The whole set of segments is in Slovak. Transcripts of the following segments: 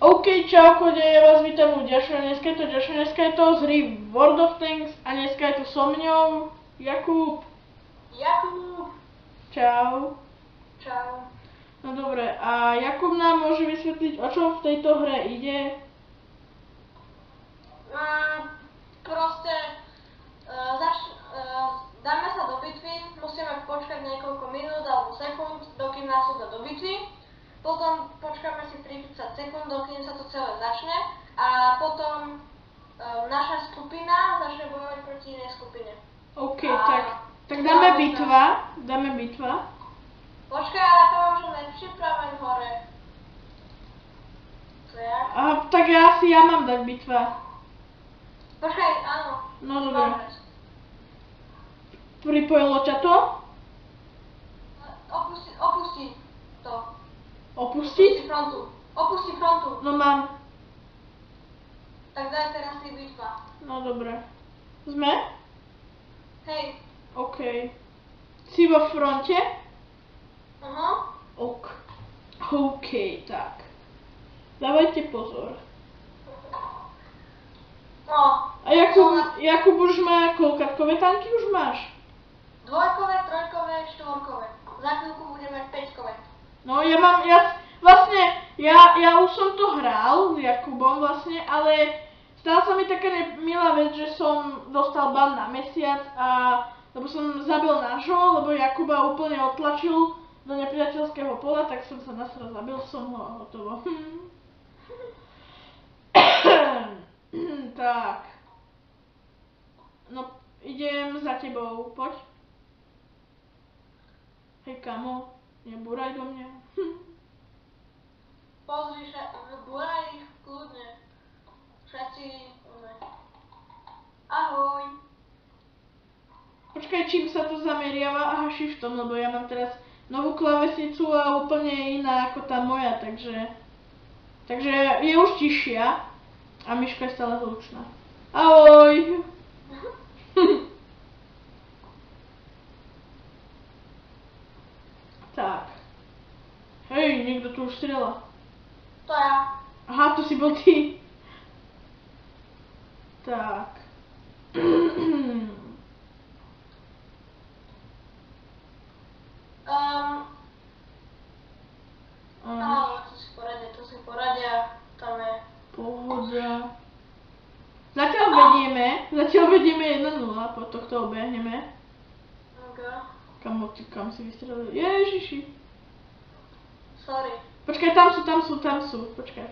OK, čauko, ja vás vítam u ďalšieho, dneska je to z hry World of Tanks a dneska je to so mňou Jakub. Čau. Čau. No dobre, a Jakub nám môže vysvetliť, o čo v tejto hre ide? Proste dáme sa do bitvy, musíme počkať niekoľko minút alebo sekúnd, dokým nás dá do bitvy. Potom počkáme si 30 sekúnd, dokým sa to celé začne a potom naša skupina začne bojovať proti inej skupine. OK, tak dáme bitva. Počkaj, ale poviem, že nepripraveň hore. To je? Tak ja mám dať bitva. Počkaj, áno. No dobre. Pripojilo ťa to? Opusti to. Opustiť? Opusti frontu. No mám. Tak daj teraz si bitva. No dobre. Sme? Hej. OK. Si vo fronte? Aha. OK, tak. Dávajte pozor. No. A Jakub už má koľkatkové tanky už máš? Dvojkové, trojkové, štvorkové. Za chvíľku budeme mať päťkové. No ja už som to hral s Jakubom vlastne, ale stala sa mi taká milá vec, že som dostal ban na mesiac lebo som zabil nášho, lebo Jakuba úplne otlačil do nepriateľského pola, tak som sa nasral, zabil som ho a hotovo. Tak. No, idem za tebou, poď. Hej kamo, nebúraj do mňa. Pozri sa, búraj ich kľudne. Všetci, ahoj. Počkaj, čím sa to zameriava? Aha, shiftom, lebo ja mám teraz novú klávesnicu a úplne iná ako tá moja, takže je už tiššia a myška je stále hlučná. Ahoj! Tak. Hej, niekto tu už strieľa. To ja. Aha, to si bol ty. Tak. To si poradia, tam je. Pohoda. Zatiaľ vedieme 1-0, po tohto obehneme. Kam si vystrelil? Ježiši. Sorry. Počkaj, tam sú. Počkaj.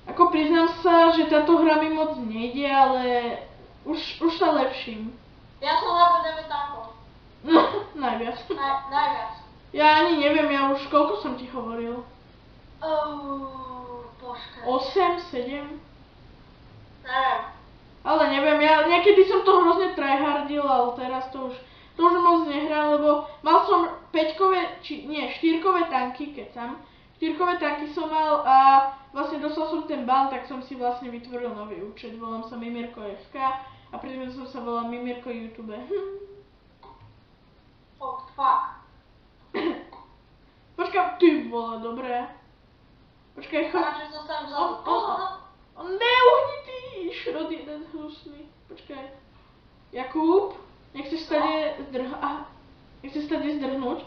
Ako priznám sa, že táto hra mi moc nejde, ale už sa lepším. Ja som zabil 9 tankov. No, najviac. Najviac. Ja ani neviem, ja už koľko som ti hovoril? Počkaj. 8, 7? Neviem. Ale neviem, ja niekedy som to hrozne tryhardil, ale teraz to už moc nehrám, lebo mal som 4-kové tanky, som mal a vlastne dostal som ten ban, tak som si vlastne vytvoril nový účet, volám sa Mimirko FK a predtým som sa volal Mimirko YouTube. Oh, fuck. Počkaj, ty vole, dobré. Počkaj, Radšej zostanem vzadu. Neuhnitý šrot jeden hnusný. Počkaj. Jakub, nechceš stade zdrhnúť?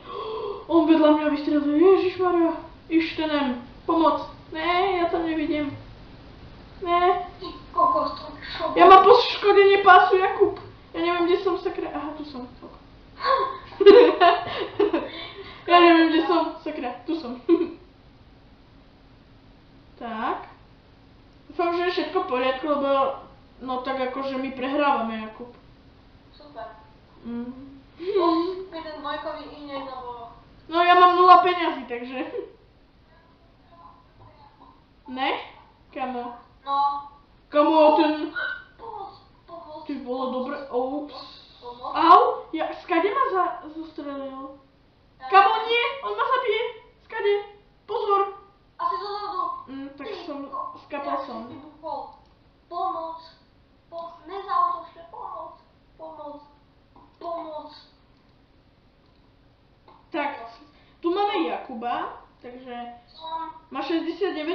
On vedľa mňa vystrelil, ježišmarja. Ištenem, pomoc. Ne, ja tam nevidím. Ne. Ty kokos, to čo? Ja mám poškodenie pásu, Jakub. Ja neviem, kde som, sakra. Aha, tu som. Ja neviem, kde som, sakra. Tu som. Tak. Dúfam, že je všetko v poriadku, lebo no tak akože my prehrávame, Jakub. Super. Mhm. Ten dvojkový inej, lebo... No ja mám 0 peňazí, takže... Ne? Kamo? No. Kamo, ten... Pomoc. Ty vole, dobre, oups. Pomoc. Au, skade ma zastrelil? Kamo, nie, on ma zabije. Skade? Pozor. Asi dozadu. Tak skapal som. Pomoc. Nezautočte, pomoc. Tak, tu máme Jakuba, takže Má 69%,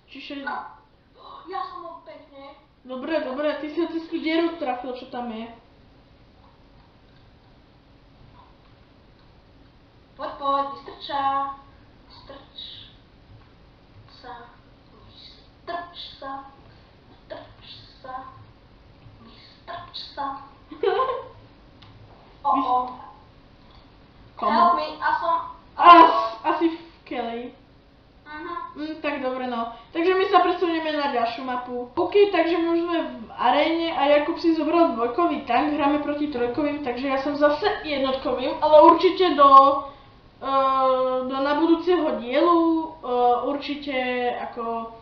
čiže... Ja som ho pekne. Dobre, ty si ho cez tú dieru trafil, čo tam je. Poď, vystrča. Strč sa. Help me, Asi v Kelly. Tak dobre, no. Takže my sa presunieme na ďalšiu mapu. OK, takže my už sme v aréne a Jakub si zobral dvojkový tank, hráme proti trojkovým, takže ja som zase jednotkovým, ale určite do na budúceho dielu určite ako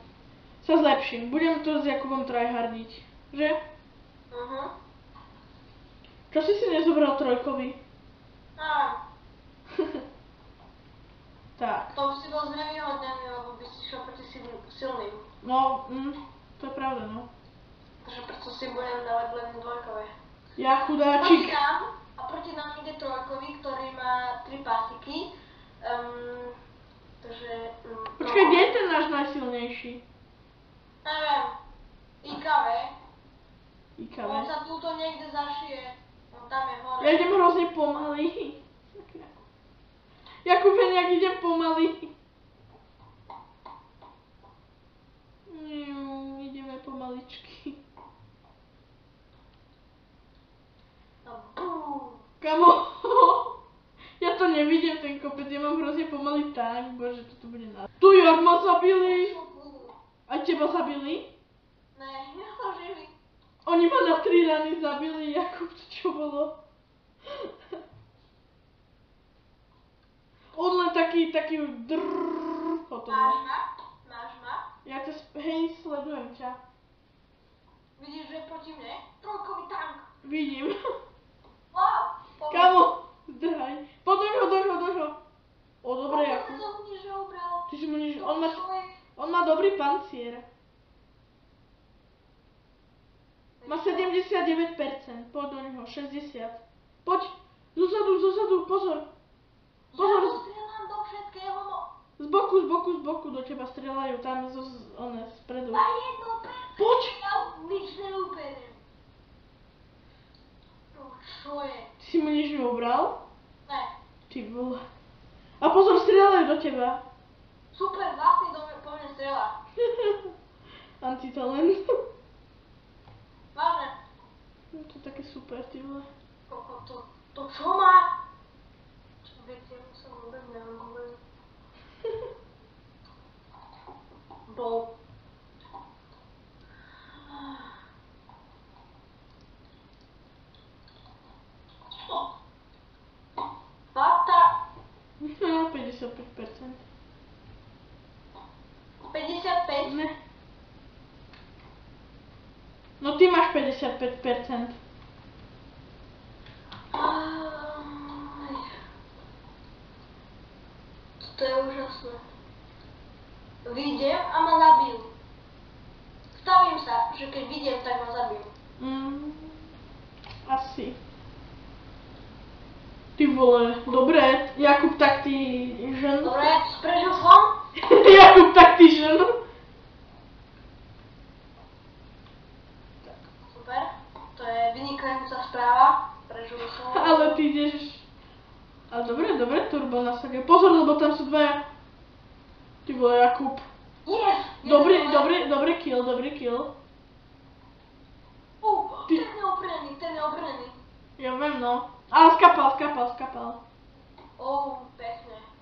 sa zlepším. Budem to s Jakubom tryhardiť, že? Čo si nezobral trojkový? Tak. To by si bol znevýhodnený, lebo by si šiel proti silným. No, to je pravda, no. Takže preto si budem dávať len dvojkové. Ja chudáčik. Proti nám ide trojkový, ktorý má 3 pasiky. Takže... Počkaj, kde je ten náš najsilnejší? Neviem. IKV. IKV. On sa túto niekde zašije. On tam je hore. Ja idem hrozne pomaly. Jakub, ja nejak idem pomaly. Ideme pomaličky. Kamo, ja to nevidím ten kopec, ja mám hrozne pomalý tank, bože, toto bude na... Tu jak ma zabili! A teba zabili? Ne, ja som živý. Oni ma na 3 rany zabili, Jakub, to čo bolo? On len taký drrrr, potom. Máš ma? Ja to, hej, sledujem ťa. Vidíš, že je proti mne? Trojkový tank. Vidím. Wow. Kamo, zdrhaj. Podoň ho. O, dobre, Jakub. Ja som mu nič neubral. Ty si mu nič, on má dobrý pancier. Má 79%, poď do neho, 60. Poď, zozadu, pozor. Ja to strieľam do všetkého. Z boku do teba strieľajú, tam spredu. Na 1%. Poď! Ja nič neuberiem. Čo je? Ty si mu nič neubral? Ne. Ty vole. A pozor, strieľajú do teba. Super, vlastný do mňa po mne strieľa. Antitalent. Vážne. No to je také super, ty vole. To čo má? Čo viete, ja som vôbec neviem vôbec. Bol. Fakta. No, 55%. 55? Ne. No ty máš 55%. To je úžasné. Vyjdem a ma zabijú. Stavím sa, že keď vyjdem, tak ma zabijú. Asi. Ty vole, dobre, Jakub taktižen. Dobre, prežil som? Jakub taktižen. Super, to je vynikajúca správa. Prežil som. Ale ty ideš... Ale dobre, turbo nasadil. Pozor, lebo tam sú dvaja. Ty vole, Jakub. Yes! Dobrý kill. Ten je obrnený. Ja viem, no. Ale skapal.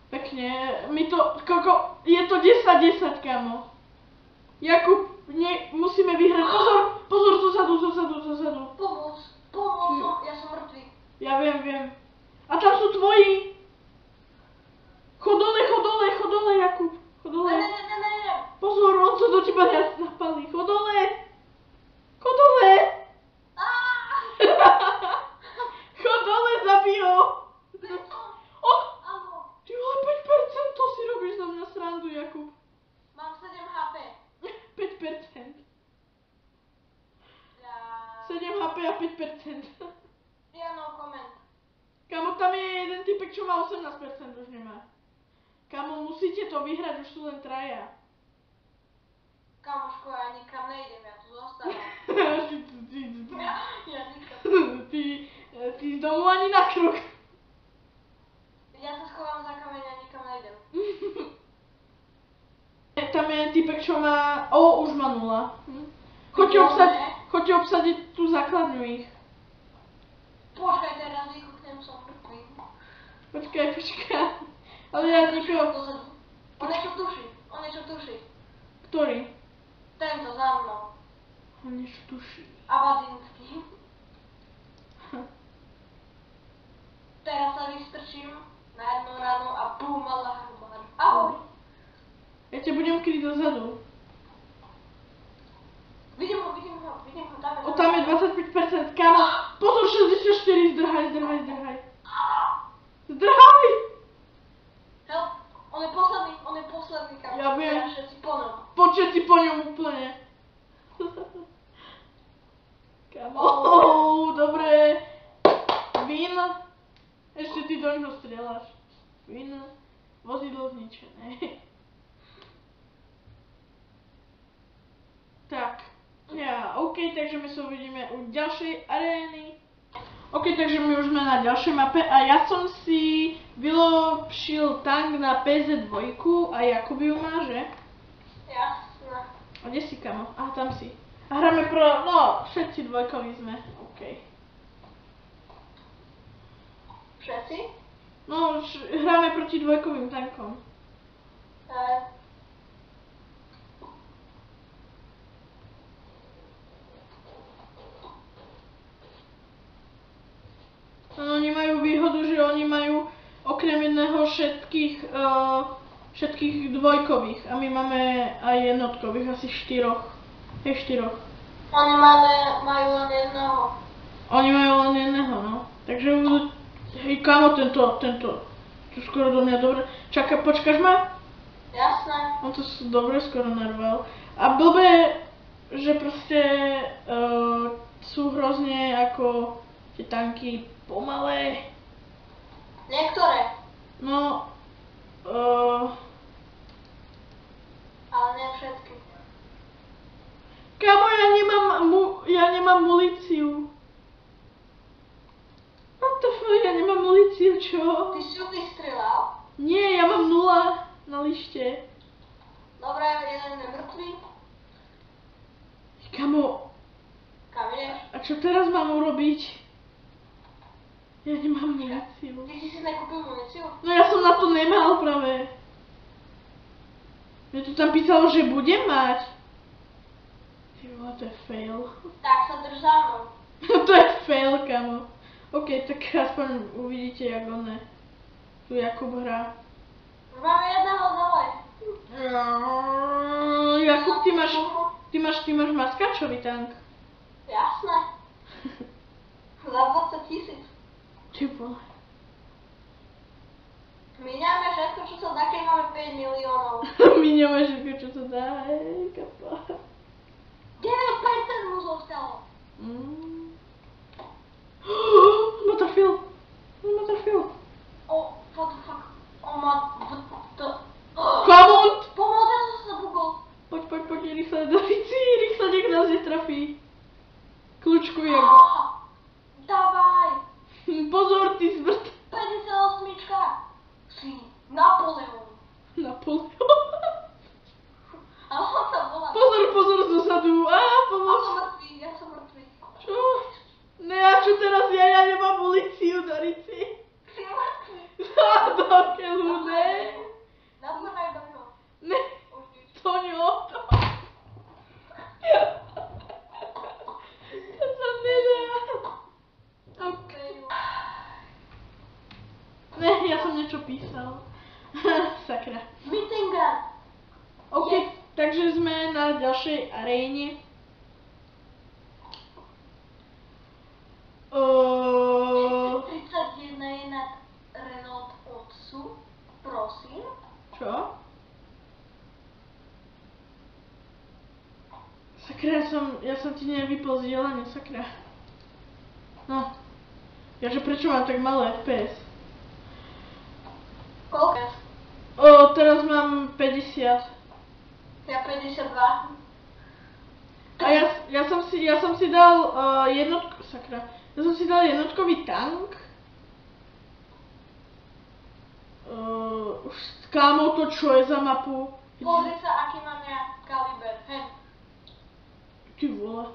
Pekne. My to, je to 10-10, kamo. Jakub, musíme vyhrať. Pozor, zozadu. Pomôcť, ja som mŕtvý. Ja viem. A tam sú tvoji. Chod dole, Jakub. Chod dole. Ne. Pozor, on sa do teba napalí. Chod dole. Chod dole, zabij ho. Ty vole, 5%, to si robíš na mňa srandu, Jakub. Mám 7 HP. 5%. Ja... 7 HP a 5%. Ja no comment. Kamo, tam je jeden typek, čo má 18%, už nemá. Kamo, musíte to vyhrať, už sú len traja. Kamoško, ja nikam nejdem, ja tu zostávam. Ja nikam. Ty z domu ani na krok. Ja sa schovám za kameň a nikam nejdem. Tam je typek, čo má... už má 0. Choďte obsadiť tú základňu ich. Počkaj, teraz vykúknem, som mŕtvý. Počkaj. Ale ja nikoho... On niečo tuší. Ktorý? Tento za mnou. On niečo tuší. Abadinský. Teraz sa vystrčím na jednu ranu a bum, Allah akbar. Ahoj. Ja ťa budem kryť dozadu. Vidím ho, Tam je 25%, kámo. Pozor, 64, zdrhaj. Zdrhaj! Help, on je posledný, kam. Ja viem. Teraz všetci po ňom. Poď všetci po ňom úplne. Kámo, dobre. Vin. Ešte ty do ňoho strieľaš. Vin. Vozidlo zničené. Tak. OK, takže my sa uvidíme u ďalšej arény. OK, takže my už sme na ďalšej mape a ja som si vylepšil tank na PZ2 a Jakub ju má, že? Jasné. A kde si, kamo? Aha, tam si. A hráme všetci dvojkoví sme. OK. Všetci? No, hráme proti dvojkovým tankom. No, oni majú výhodu, že oni majú okrem jedného všetkých dvojkových a my máme aj jednotkových, asi 4. Oni majú len jedného. Oni majú len jedného, no. Takže hej, kámo, tento skoro do mňa dobre. Počkáš ma? Jasné. On to dobre skoro narval. A blbé, že proste sú hrozne ako tie tanky pomalé. Niektoré. No, ale nie všetky. kámo, ja nemám muníciu. What the fuck, ja nemám muníciu, čo? Ty si ju vystrelal? Nie, ja mám 0 na lište. Dobre, jeden je mŕtvý. Kámo, Kam ideš? a čo teraz mám urobiť? Ja nemám muníciu. Ty si nekúpil muníciu? No ja som na to nemal práve. Mne to tam písalo, že budem mať. Ty vole, to je fail. Tak sa drž za mnou. To je fail, kamo. OK, tak aspoň uvidíte, jak tu Jakub hrá. Už máme jedného dole. Jakub, ty máš maskačový tank. Jasné. Za 20 000. Ty vole. Míňame všetko, čo sa dá, keď máme 5 miliónov. Míňame všetko, čo sa dá, hej, kapa. 9% mu zostalo. Ma trafil. What the fuck? Come on! Pomoc, ja som sa zabugol. Poď, rýchle do Rici, rýchle, nech nás netrafí. Kľúčku je. Dávaj. Pozor, ty zbrt. 58. Si Napoleon. Ale on sa volá. Pozor, zozadu. Pomoc. Ja som mŕtvý. Čo? Ne, a čo teraz ja nemám muníciu do Rici. Si mŕtvý. Do keľu, ne. Nazvonaj do ňoho. Ne, to ňo. To sa nedá. Ne, ja som niečo písal. Sakra. Mittinga. OK, takže sme na ďalšej aréne. 31 je nad Renault Otsu. Prosím. Čo? Sakra, ja som ti nevypol zdieľanie, sakra. No. Jaže prečo mám tak malé FPS? Koľko? teraz mám 50. Ja 52. A ja som si dal Ja som si dal jednotkový tank. Kámo, to čo je za mapu? Pozri sa, aký mám ja kaliber. Hej. Ty vole.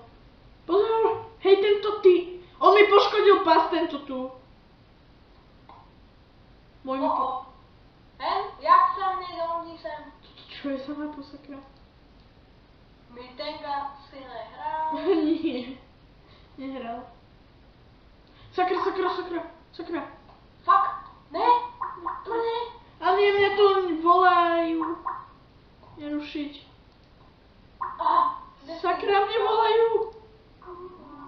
Pozor, hej, tento ty. On mi poškodil pás, tento tu. Môj mi po... Hen, jak sa mne dohodí sem? Čo je za mapu, sakra? My Tenga si nehral. Nie. Nehral. Sakra. Fuck, ne, to ne. A nie, mňa tu volajú. Nerušiť. Sakra, mne volajú.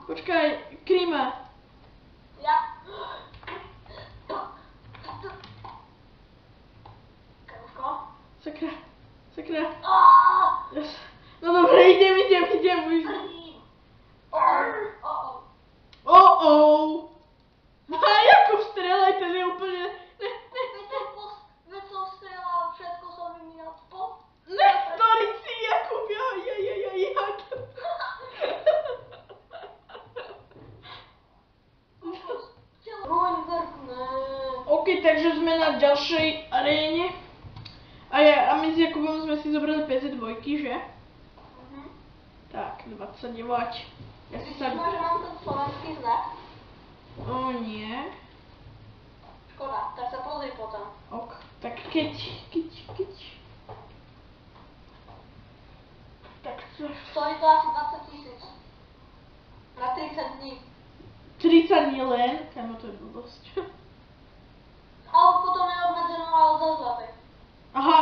Počkaj, Krima. Ja. Krúško. Sakra. Yes. No dobre, idem. A Jakub strelaj, ten je úplne... Veď som strelal, všetko som vyminal spod. Ktorý si, Jakub, OK, takže sme na ďalšej aréne. A my s Jakubom sme si zobrali PZ2, že? Tak, 29. Ja si sa... Myslíš, že mám ten slovenský znak? O nie. Škoda, tak sa pozri potom. Ok, tak keď. Tak to... Stojí to asi 20 000. Na 30 dní. 30 dní len? Kámo, to je blbosť. Alebo potom je obmedzenú, ale za zlaté. Aha.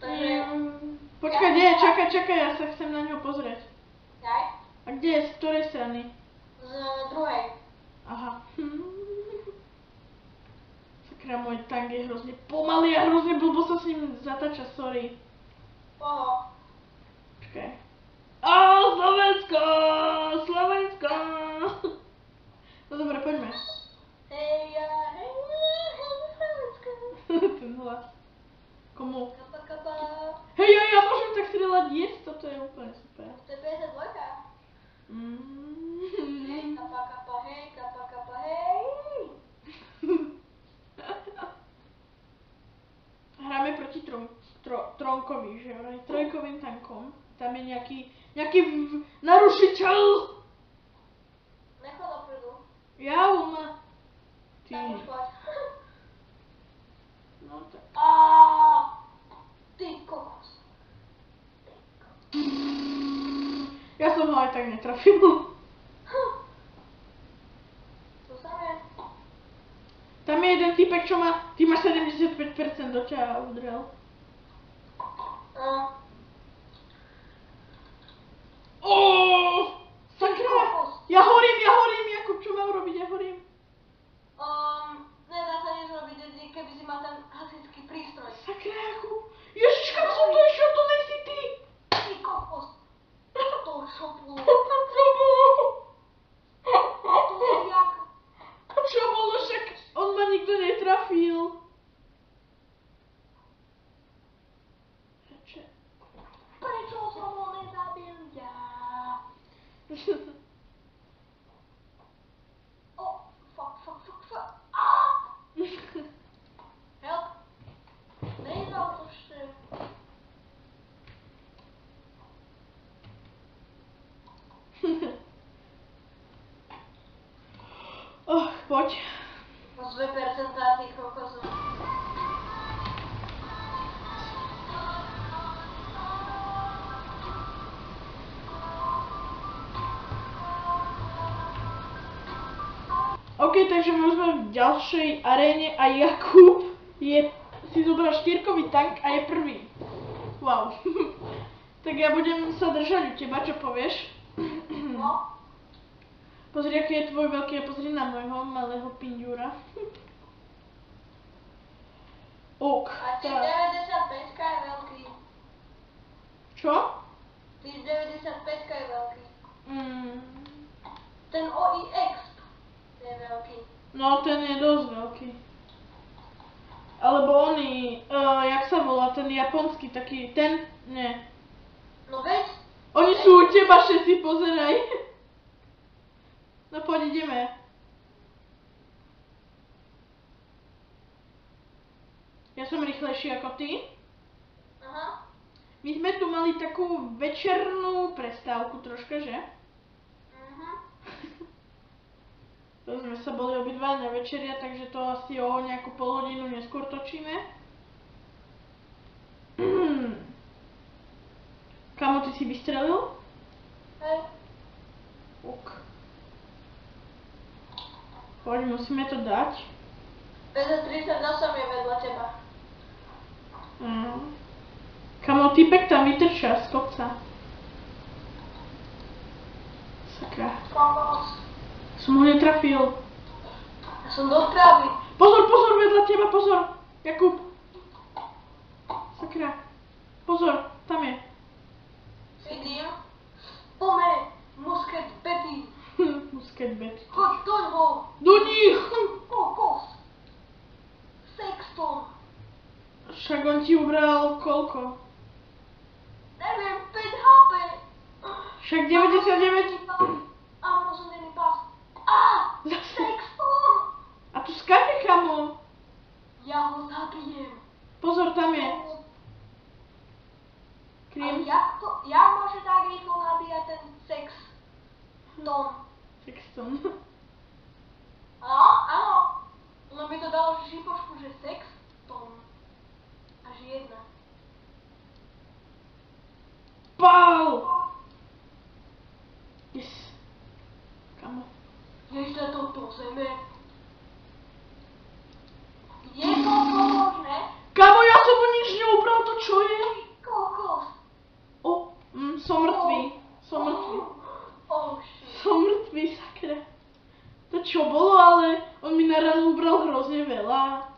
Takže... Počkaj, kde je? Čakaj, ja sa chcem na ňo pozrieť. Jaj? A kde je? Z ktorej strany? Z druhej. Aha. Sakra, môj tank je hrozne pomalý a hrozne blbo sa s ním zatáča, sorry. Oho. Počkaj. Slovensko! No dobre, poďme. Hej, Slovensko. Ten hlas. Komu? Kapa. Hej, ja môžem tak strieľať jesť, toto je úplne super. To je 52. Hej, kapa, hej. Hráme proti Tronkovi, že vraj, trojkovým tankom. Tam je nejaký narušiteľ. Nechod dopredu. Jauna. Ty. Tak už poď. No tak. Ty kokos. Ja som ho aj tak netrafil. Tu sa je. Tam je jeden typek, čo má... Ty máš 75%, do ťa udrel. Sakra! Ja horím, Jakub, čo mám robiť? Ja horím. Nedá sa nič robiť, keby si mal ten hasičský prístroj. Sakra, Jakub. Ježiška, som to išiel, to nejsi ty. Ty kokos. To čo bolo? To je jak... Čo bolo, však on ma nikto netrafil. Prečo som ho nezabil ja? Fuck. Help. Nejdal to ešte. Poď. Z 2% tých kokosov. OK, takže my už sme v ďalšej aréne a Jakub si zobral štyrkový tank a je prvý. Wow. Tak ja budem sa držať u teba, čo povieš? No. Pozri, aký je tvoj veľký a pozri na môjho malého pinďúra. Ok. A tých 95 je veľký. Čo? Tých 95 je veľký. Mm. Ten OIX je veľký. No, ten je dosť veľký. ten japonský taký, ten, nie. No veď, Oni sú u teba všetci, pozeraj. No poď, ideme. Ja som rýchlejší ako ty. aha, My sme tu mali takú večernú prestávku troška, že? To sme sa boli obidva na večeria, takže to asi o nejakú pol hodinu neskôr točíme. Kamo, ty si vystrelil? hej, Ok. Poď, musíme to dať. PZ38 je vedľa teba. Kamo, typek tam vytrča z kopca. Sakra. Kokos. Som ho netrafil. Ja som do trávy. Pozor, pozor, vedľa teba, pozor. Jakub. Sakra. Pozor, tam je. Vidím. Pome, musket Betty. Musket bet. Choď do ňoho. Do nich! Kokos. Sexton. Však on ti ubral koľko? Neviem, 5 HP. Však 99. Áno, som není pas. Á, Sexton. A tu skáče, kamo. Ja ho zabijem. Pozor, tam je. Ale Krím. jak môže tak rýchlo nabíjať ten Sexton? Sexton. Áno. No mi to dalo šipočku, že Sexton. Až jedna. Pál! Yes. Kamo. Ešte toto zeme. Je to možné? Kamo, ja som mu nič neubral, to čo je? Kokos. Som mŕtvý. Som mŕtvý. Oh shit. Som mŕtvý, sakra. To čo bolo, ale on mi naraz ubral hrozne veľa.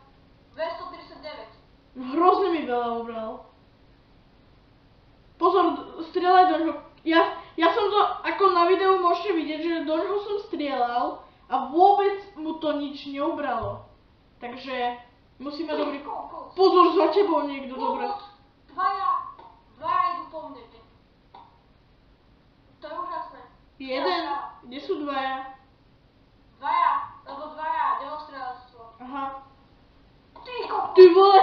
239. Hrozne mi veľa ubral. Pozor, strieľaj do ňoho. Ja som to, ako na videu môžete vidieť, že do ňoho som strieľal a vôbec mu to nič neubralo. Takže musíme dobrý... Kokos. Pozor, za tebou niekto, dobre. Dvaja idú po mne. To je úžasné. Jeden? Kde sú dvaja? Dvaja, delostrieľstvo. Aha. Ty kokos. Ty vole,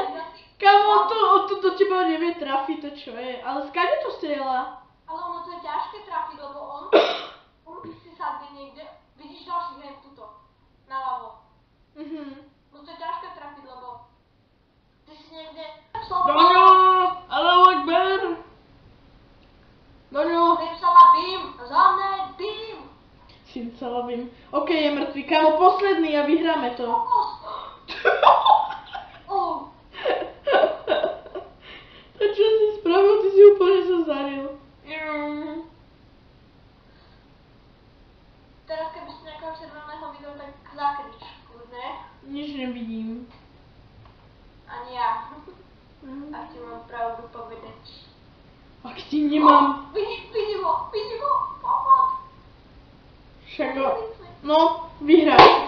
kamo, on to do teba nevie trafiť, to čo je. Ale skáde to strieľa? Ale ono to je ťažké trafiť, lebo on si sadne niekde. Vidíš ďalší hen tuto. Naľavo. No to je ťažké trafiť, lebo ty si niekde... Doňo! Allahu Akbar! Doňo! Simsalabim! Za mne bim! Simsalabim. Ok, je mŕtvý. Kamo, posledný a vyhráme to. Kokos! Oh. To čo si spravil? Ty si úplne sa zaril. Teraz keby si nejakého červeného videl, tak zakrič, kľudne. Nič nevidím. Ani ja. Ak ti mám pravdu povedať. Ak ti nemám... Vidím ho! Pomoc! Však ho... No, vyhráš.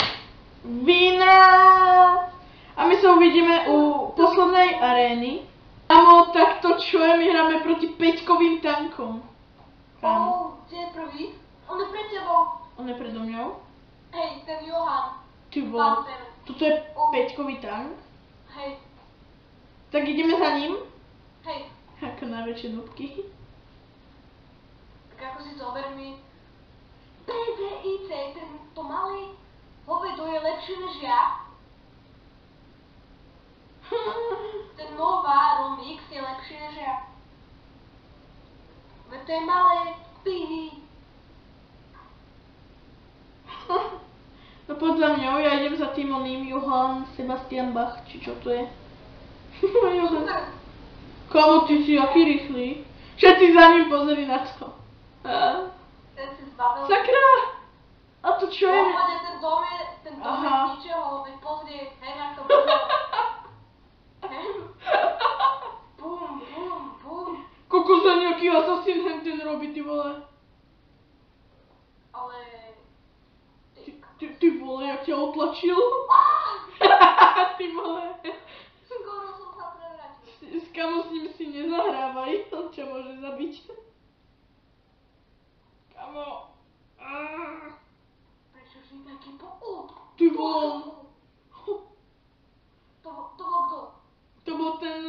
Winner! A my sa uvidíme u poslednej arény. Kamo, tak to čo je? My hráme proti 5-kovým tankom. Kamo. Kde je prvý? On je pred tebou. On je predo mňou. Hej, ten Johan. Ty vole. Toto je 5-kový tank. Hej, Tak ideme za ním. hej. Ako najväčšie nubky. Tak ako si zober mi... PVIC, to malý hovedo je lepšie než ja. Ten Nova Romix je lepšie než ja. Veď to je malé pihy. No poď za mňou, ja idem za tým oným Johann Sebastian Bach, či čo to je. Johann. Super. Kamo, ty si aký rýchly. Všetci za ním pozri na to. Ten si zbavil. Sakra! A to čo je? Ten dom je z ničeho, veď pozri, hej, jak to bude. Hej. Bum. Koľko za nejaký asasín ten robí, ty vole. Ale... Ty vole, jak ťa otlačil. Ty vole. Skoro som sa prevrátil. Kamo, s ním si nezahrávaj, on ťa môže zabiť. Kamo. Prečo si taký Ty vole. To bol kto? To bol ten,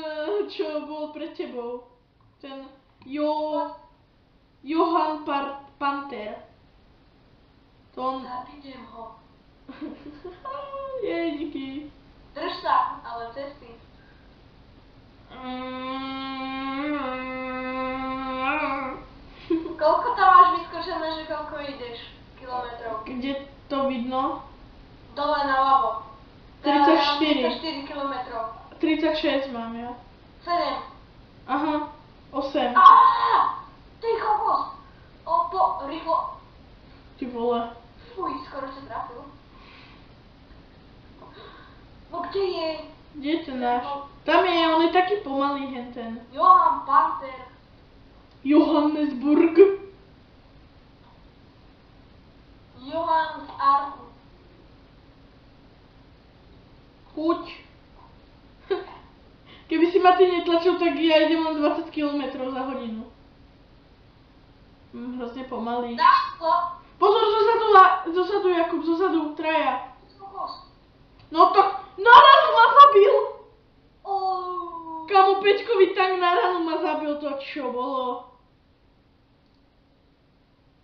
čo bol pred tebou. Ten Johan Panter. To on... Zabidem ho. Jej, díky. Drž sa, ale cesty. Koľko tam máš vyskočené, že koľko ideš kilometrov? Kde to vidno? Dole naľavo. 34. 34 kilometrov. 36 mám ja. 7. Aha, 8. Ty kokos! Rýchlo. Ty vole. Fuj, skoro ťa trafil. No kde je? Kde je ten náš? Tam je, on je taký pomalý henten. Johan Panter. Johannesburg. Johan z Arku. Chuť. Keby si ma ty netlačil, tak ja idem len 20 km za hodinu. Hrozne pomalý. Pozor, zozadu Jakub, zozadu, traja. No tak, na ranu ma zabil! Kamo, peťkový tank na ranu ma zabil, to čo bolo?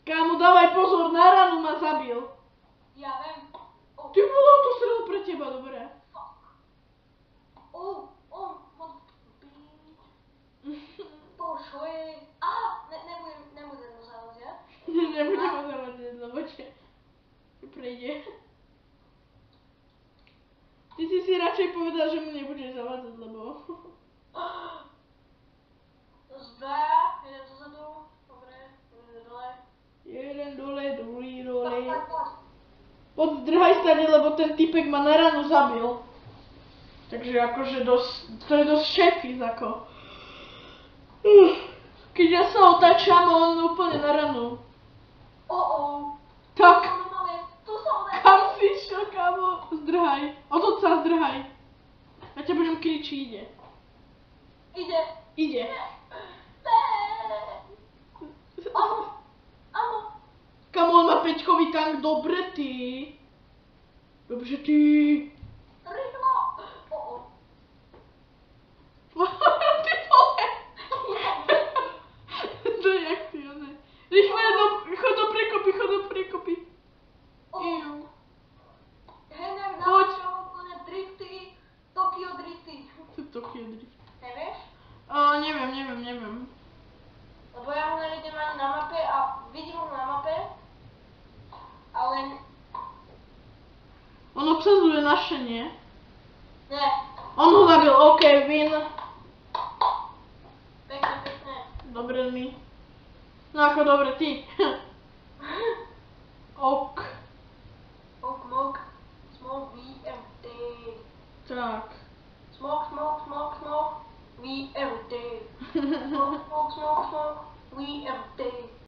Kamo, dávaj pozor, na ranu ma zabil. Ja viem. Ty vole, to strel pre teba, dobre. To čo je? Nebudem ho zavádzať. Nebudem ho zavádzať, lebo prejde. Ty si radšej povedal, že mu nebudeš zavádzať, lebo... Zda, jeden zozadu, dobre, jeden dole. Jeden dole, druhý dole. Poď. Poď, zdrhaj stade, lebo ten typek ma na ranu zabil. Takže akože to je dosť šéfis, ako. Keď ja sa otáčam, on úplne na ranu. Tak. Kam si išiel, kámo? Zdrhaj. Odhod sa, zdrhaj. Ja ťa budem kričiť, ide. Ide. Áno. Kamo, on má peťkový tank, dobre ty. Dobře ty. Rýchlo. Ty vole. To je jak ty, ne? Rýchle, chod do prekopy. Henner Poď. našiel úplne drifty, Tokyo drifty. Tokyo drift. Nevieš? Neviem. Lebo ja ho nevidím ani na mape a vidím ho na mape, ale On obsazuje naše, nie? nie. On ho zabil, OK, win. Pekne. Dobre mi. No ako dobre ty. Ok. Mok, smok, VMT. Tak. Smok, VMT. Smok, VMT.